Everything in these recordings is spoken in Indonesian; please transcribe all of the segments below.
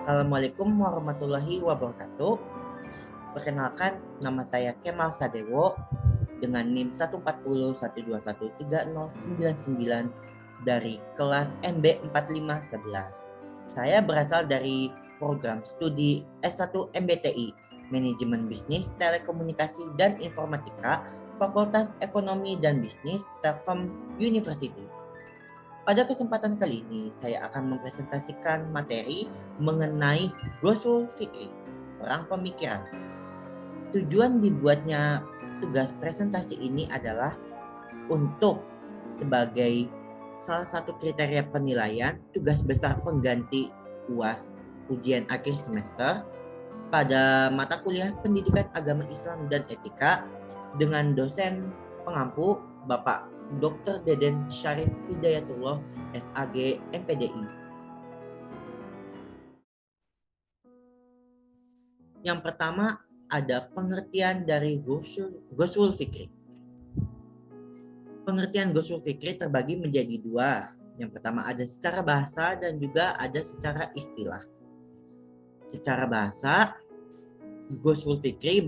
Assalamualaikum warahmatullahi wabarakatuh. Perkenalkan, nama saya Kemal Sadewo dengan NIM 14012130099 dari kelas MB 4511. Saya berasal dari program studi S1 MBTI, Manajemen Bisnis, Telekomunikasi, dan Informatika, Fakultas Ekonomi dan Bisnis, Telkom University. Pada kesempatan kali ini, saya akan mempresentasikan materi mengenai Ghazwul Fikri, perang pemikiran. Tujuan dibuatnya tugas presentasi ini adalah untuk sebagai salah satu kriteria penilaian tugas besar pengganti UAS ujian akhir semester pada mata kuliah Pendidikan Agama Islam dan Etika dengan dosen pengampu Bapak Dr. Deden Syarif Hidayatullah SAG MPDI. Yang pertama ada pengertian dari Ghazwul Fikri. Pengertian Ghazwul Fikri terbagi menjadi dua. Yang pertama ada secara bahasa dan juga ada secara istilah. Secara bahasa, Ghazwul Fikri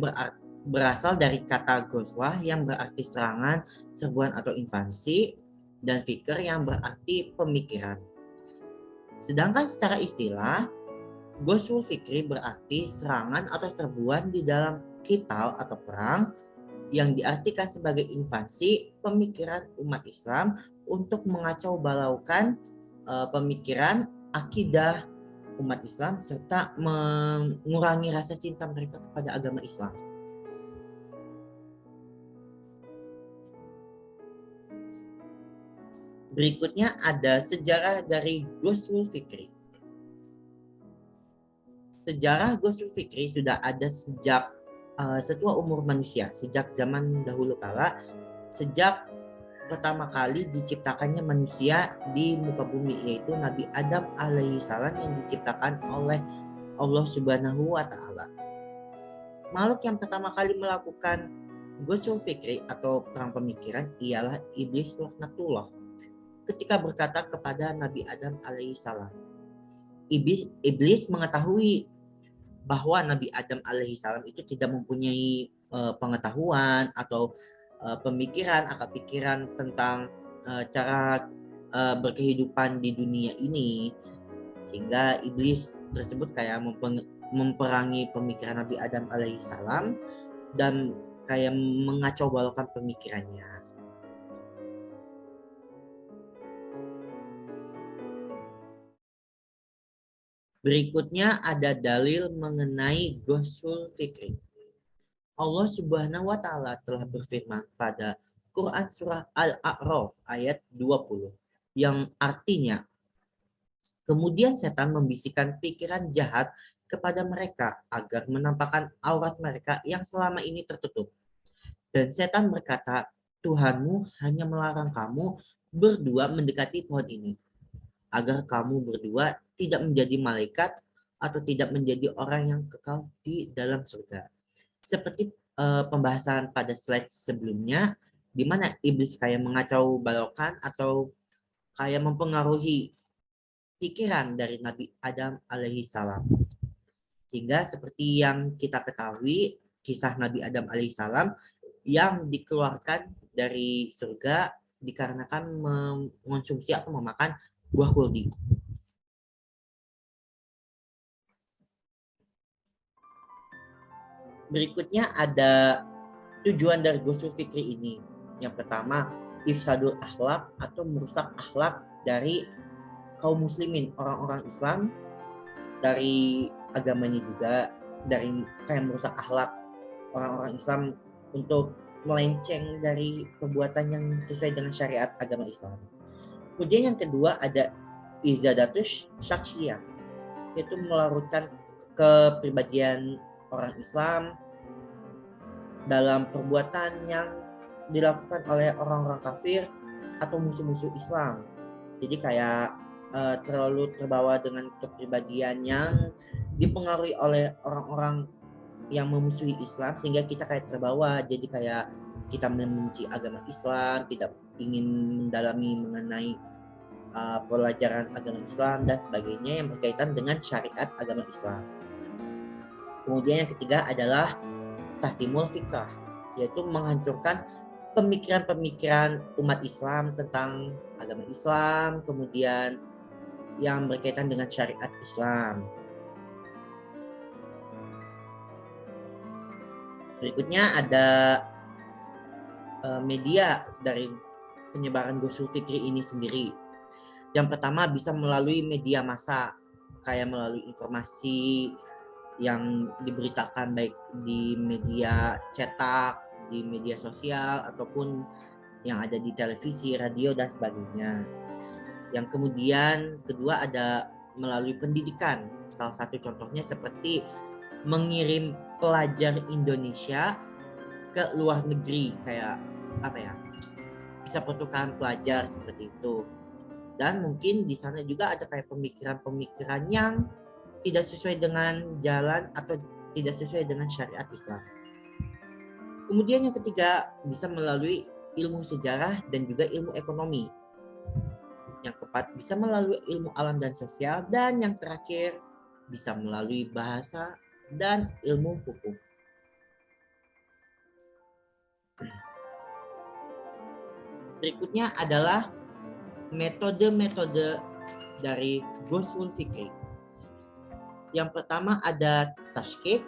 berasal dari kata ghazwah yang berarti serangan, serbuan atau invasi, dan fikir yang berarti pemikiran. Sedangkan secara istilah, Ghazwul Fikri berarti serangan atau serbuan di dalam qital atau perang yang diartikan sebagai invasi pemikiran umat Islam untuk mengacau balaukan pemikiran, akidah umat Islam serta mengurangi rasa cinta mereka kepada agama Islam. Berikutnya ada sejarah dari Ghazwul Fikri. Sejarah Ghazwul Fikri sudah ada sejak setua umur manusia, sejak zaman dahulu kala, sejak pertama kali diciptakannya manusia di muka bumi, yaitu Nabi Adam alaihissalam yang diciptakan oleh Allah Subhanahu wa Ta'ala. Makhluk yang pertama kali melakukan Ghazwul Fikri atau perang pemikiran ialah iblis laknatullah. Ketika berkata kepada Nabi Adam alaihissalam, iblis mengetahui bahwa Nabi Adam alaihissalam itu tidak mempunyai pengetahuan atau pemikiran, akal pikiran tentang cara berkehidupan di dunia ini, sehingga iblis tersebut kayak memperangi pemikiran Nabi Adam alaihissalam dan kayak mengacau balaukan pemikirannya. Berikutnya ada dalil mengenai Ghazwul Fikri. Allah Subhanahu wa Ta'ala telah berfirman pada Quran surah Al-A'raf ayat 20 yang artinya, kemudian setan membisikkan pikiran jahat kepada mereka agar menampakkan aurat mereka yang selama ini tertutup. Dan setan berkata, Tuhanmu hanya melarang kamu berdua mendekati pohon ini, agar kamu berdua tidak menjadi malaikat atau tidak menjadi orang yang kekal di dalam surga. Seperti pembahasan pada slide sebelumnya, di mana iblis kayak mengacau balaukan atau kayak mempengaruhi pikiran dari Nabi Adam alaihissalam. Sehingga seperti yang kita ketahui, kisah Nabi Adam alaihissalam yang dikeluarkan dari surga dikarenakan mengonsumsi atau memakan buah kuldi. Berikutnya ada tujuan dari Ghazwul Fikri ini. Yang pertama, ifsadul akhlak atau merusak akhlak dari kaum muslimin, orang-orang Islam, dari agamanya juga, dari kayak merusak akhlak orang-orang Islam untuk melenceng dari perbuatan yang sesuai dengan syariat agama Islam. Kemudian yang kedua ada izadatus syaksiyah, yaitu melarutkan kepribadian orang Islam dalam perbuatan yang dilakukan oleh orang-orang kafir atau musuh-musuh Islam. Jadi kayak terlalu terbawa dengan kepribadian yang dipengaruhi oleh orang-orang yang memusuhi Islam, sehingga kita kayak terbawa, jadi kayak kita membenci agama Islam, tidak ingin mendalami mengenai pelajaran agama Islam dan sebagainya yang berkaitan dengan syariat agama Islam. Kemudian yang ketiga adalah tahtimul fikrah, yaitu menghancurkan pemikiran-pemikiran umat Islam tentang agama Islam, kemudian yang berkaitan dengan syariat Islam. Berikutnya ada media dari penyebaran Ghusul Fikri ini sendiri. Yang pertama bisa melalui media massa, kayak melalui informasi yang diberitakan baik di media cetak, di media sosial, ataupun yang ada di televisi, radio, dan sebagainya. Yang kemudian kedua ada melalui pendidikan. Salah satu contohnya seperti mengirim pelajar Indonesia ke luar negeri, kayak apa ya, bisa pertukaran pelajar seperti itu. Dan mungkin di sana juga ada kayak pemikiran-pemikiran yang tidak sesuai dengan jalan atau tidak sesuai dengan syariat Islam. Kemudian yang ketiga bisa melalui ilmu sejarah dan juga ilmu ekonomi. Yang keempat bisa melalui ilmu alam dan sosial, dan yang terakhir bisa melalui bahasa dan ilmu hukum. Berikutnya adalah metode-metode dari Ghusul Fikri. Yang pertama ada tashkik.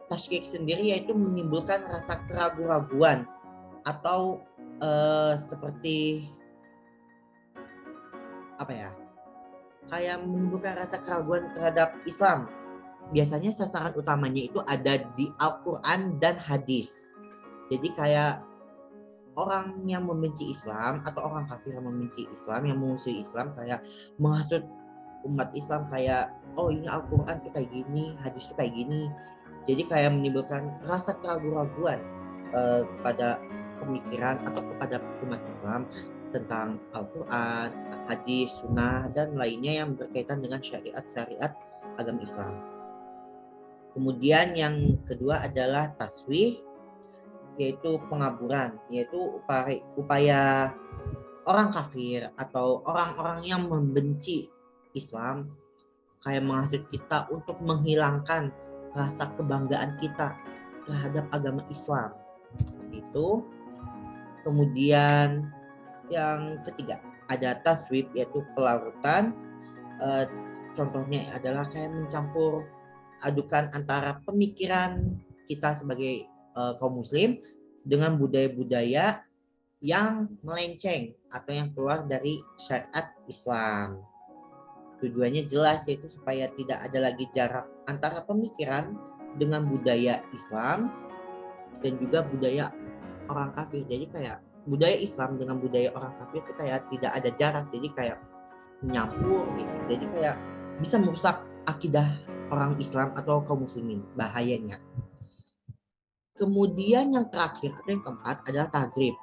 Tashkik sendiri yaitu menimbulkan rasa keraguan-raguan atau seperti apa ya, kayak menimbulkan rasa keraguan terhadap Islam. Biasanya sasaran utamanya itu ada di Al-Quran dan hadis. Jadi kayak orang yang membenci Islam atau orang kafir yang membenci Islam, yang memusuhi Islam, kayak menghasut umat Islam kayak, oh ini Al-Quran tuh kayak gini, hadis tuh kayak gini. Jadi kayak menimbulkan rasa keraguan-raguan pada pemikiran atau kepada umat Islam tentang Al-Quran, hadis, sunnah, dan lainnya yang berkaitan dengan syariat-syariat agama Islam. Kemudian yang kedua adalah taswih, yaitu pengaburan, yaitu upaya orang kafir atau orang-orang yang membenci Islam kayak menghasut kita untuk menghilangkan rasa kebanggaan kita terhadap agama Islam. Itu. Kemudian yang ketiga ada taswib, yaitu pelarutan. Contohnya adalah kayak mencampur adukan antara pemikiran kita sebagai kaum muslim dengan budaya-budaya yang melenceng atau yang keluar dari syariat Islam. Tujuannya jelas, yaitu supaya tidak ada lagi jarak antara pemikiran dengan budaya Islam dan juga budaya orang kafir. Jadi kayak budaya Islam dengan budaya orang kafir itu kayak tidak ada jarak, jadi kayak menyampur gitu. Jadi kayak bisa merusak akidah orang Islam atau kaum muslimin, bahayanya. Kemudian yang terakhir atau yang keempat adalah tagrib,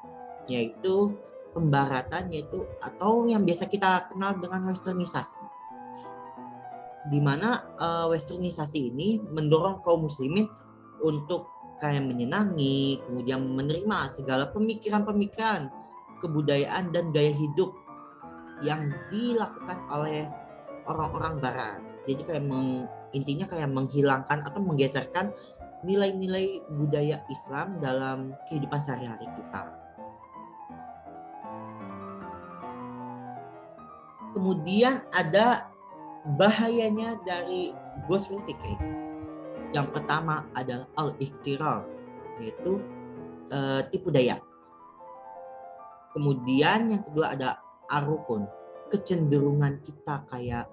yaitu pembaratan, yaitu atau yang biasa kita kenal dengan westernisasi. Di mana westernisasi ini mendorong kaum muslimin untuk kayak menyenangi, kemudian menerima segala pemikiran-pemikiran, kebudayaan dan gaya hidup yang dilakukan oleh orang-orang barat. Jadi kayak intinya kayak menghilangkan atau menggeserkan nilai-nilai budaya Islam dalam kehidupan sehari-hari kita. Kemudian ada bahayanya dari Ghusul Fikri. Yang pertama adalah al-ikhtirar, yaitu tipu daya. Kemudian yang kedua ada ar-rukun, kecenderungan kita kayak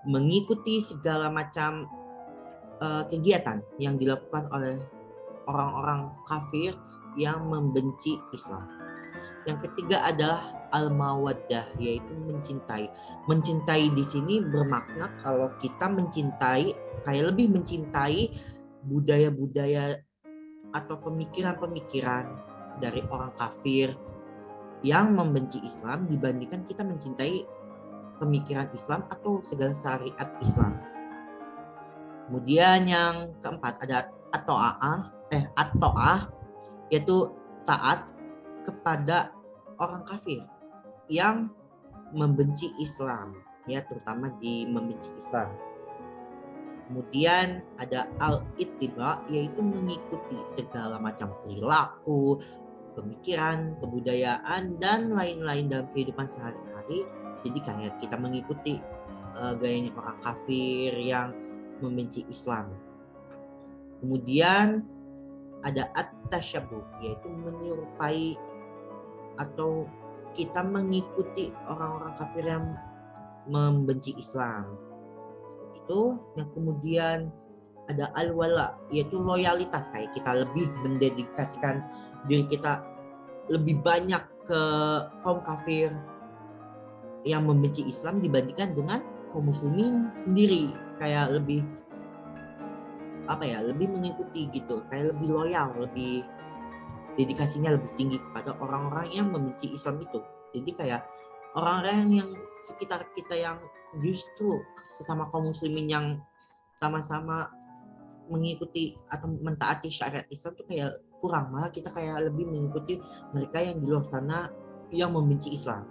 mengikuti segala macam kegiatan yang dilakukan oleh orang-orang kafir yang membenci Islam. Yang ketiga adalah al-mawaddah, yaitu mencintai. Mencintai di sini bermakna kalau kita mencintai, kayak lebih mencintai budaya-budaya atau pemikiran-pemikiran dari orang kafir yang membenci Islam dibandingkan kita mencintai pemikiran Islam atau segala syariat Islam. Kemudian yang keempat ada at-ta'ah, yaitu taat kepada orang kafir yang membenci Islam, ya terutama di membenci Islam. Kemudian ada al-ittiba, yaitu mengikuti segala macam perilaku, pemikiran, kebudayaan, dan lain-lain dalam kehidupan sehari-hari. Jadi kayak kita mengikuti gayanya orang kafir yang membenci Islam. Kemudian ada at-tasyabuh, yaitu menyerupai atau kita mengikuti orang-orang kafir yang membenci Islam. Seperti itu. Yang kemudian ada al-wala, yaitu loyalitas, kayak kita lebih mendedikasikan diri kita lebih banyak ke kaum kafir yang membenci Islam dibandingkan dengan kaum muslimin sendiri, kayak lebih lebih mengikuti gitu, kayak lebih loyal, lebih dedikasinya lebih tinggi kepada orang-orang yang membenci Islam itu. Jadi kayak orang-orang yang sekitar kita yang justru sesama kaum muslimin yang sama-sama mengikuti atau mentaati syariat Islam tuh kayak kurang, malah kita kayak lebih mengikuti mereka yang di luar sana yang membenci Islam.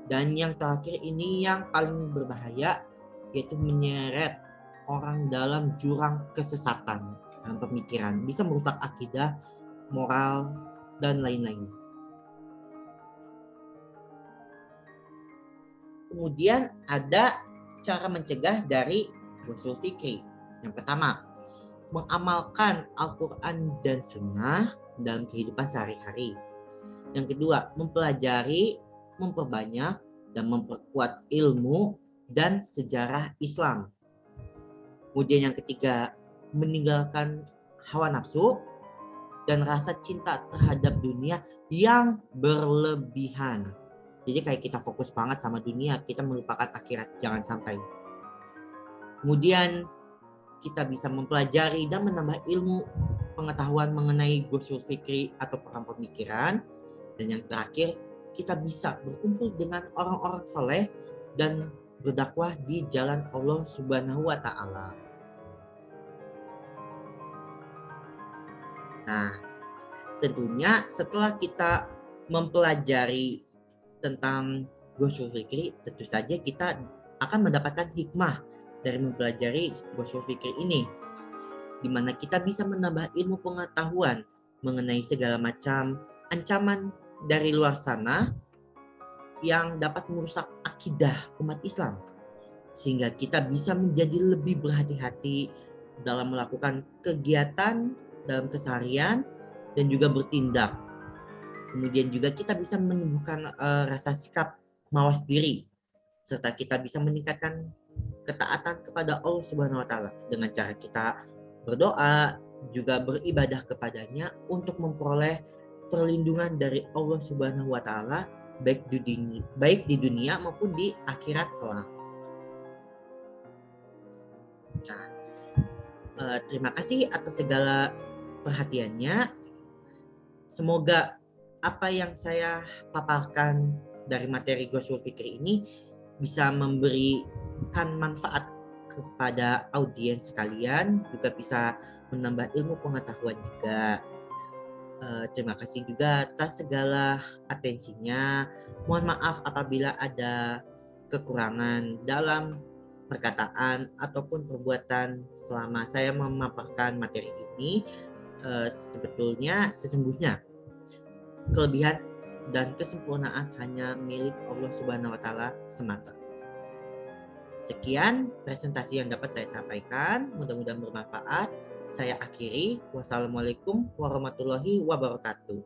Dan yang terakhir ini yang paling berbahaya, yaitu menyeret orang dalam jurang kesesatan dalam pemikiran, bisa merusak akidah, moral, dan lain-lain. Kemudian ada cara mencegah dari ghusul fikri. Yang pertama, mengamalkan Al-Quran dan Sunnah dalam kehidupan sehari-hari. Yang kedua, mempelajari, memperbanyak, dan memperkuat ilmu dan sejarah Islam. Kemudian yang ketiga, meninggalkan hawa nafsu dan rasa cinta terhadap dunia yang berlebihan. Jadi kayak kita fokus banget sama dunia, kita melupakan akhirat, jangan sampai. Kemudian kita bisa mempelajari dan menambah ilmu pengetahuan mengenai ghusul fikri atau perang pemikiran. Dan yang terakhir, kita bisa berkumpul dengan orang-orang soleh dan berdakwah di jalan Allah Subhanahu wa Ta'ala. Nah, tentunya setelah kita mempelajari tentang ghusul fikri, tentu saja kita akan mendapatkan hikmah dari mempelajari ghusul fikri ini, di mana kita bisa menambah ilmu pengetahuan mengenai segala macam ancaman dari luar sana yang dapat merusak akidah umat Islam, sehingga kita bisa menjadi lebih berhati-hati dalam melakukan kegiatan dalam keseharian dan juga bertindak. Kemudian juga kita bisa menumbuhkan rasa sikap mawas diri, serta kita bisa meningkatkan ketaatan kepada Allah Subhanahu wa Ta'ala dengan cara kita berdoa, juga beribadah kepadanya untuk memperoleh perlindungan dari Allah Subhanahu wa Ta'ala baik di dunia maupun di akhirat kelak. Nah, terima kasih atas segala perhatiannya. Semoga apa yang saya paparkan dari materi ghusul fikri ini bisa memberikan manfaat kepada audiens sekalian, juga bisa menambah ilmu pengetahuan juga. Terima kasih juga atas segala atensinya. Mohon maaf apabila ada kekurangan dalam perkataan ataupun perbuatan selama saya memaparkan materi ini. Sesungguhnya kelebihan dan kesempurnaan hanya milik Allah Subhanahu wa Ta'ala semata. Sekian presentasi yang dapat saya sampaikan, mudah-mudahan bermanfaat. Saya akhiri. Wassalamualaikum warahmatullahi wabarakatuh.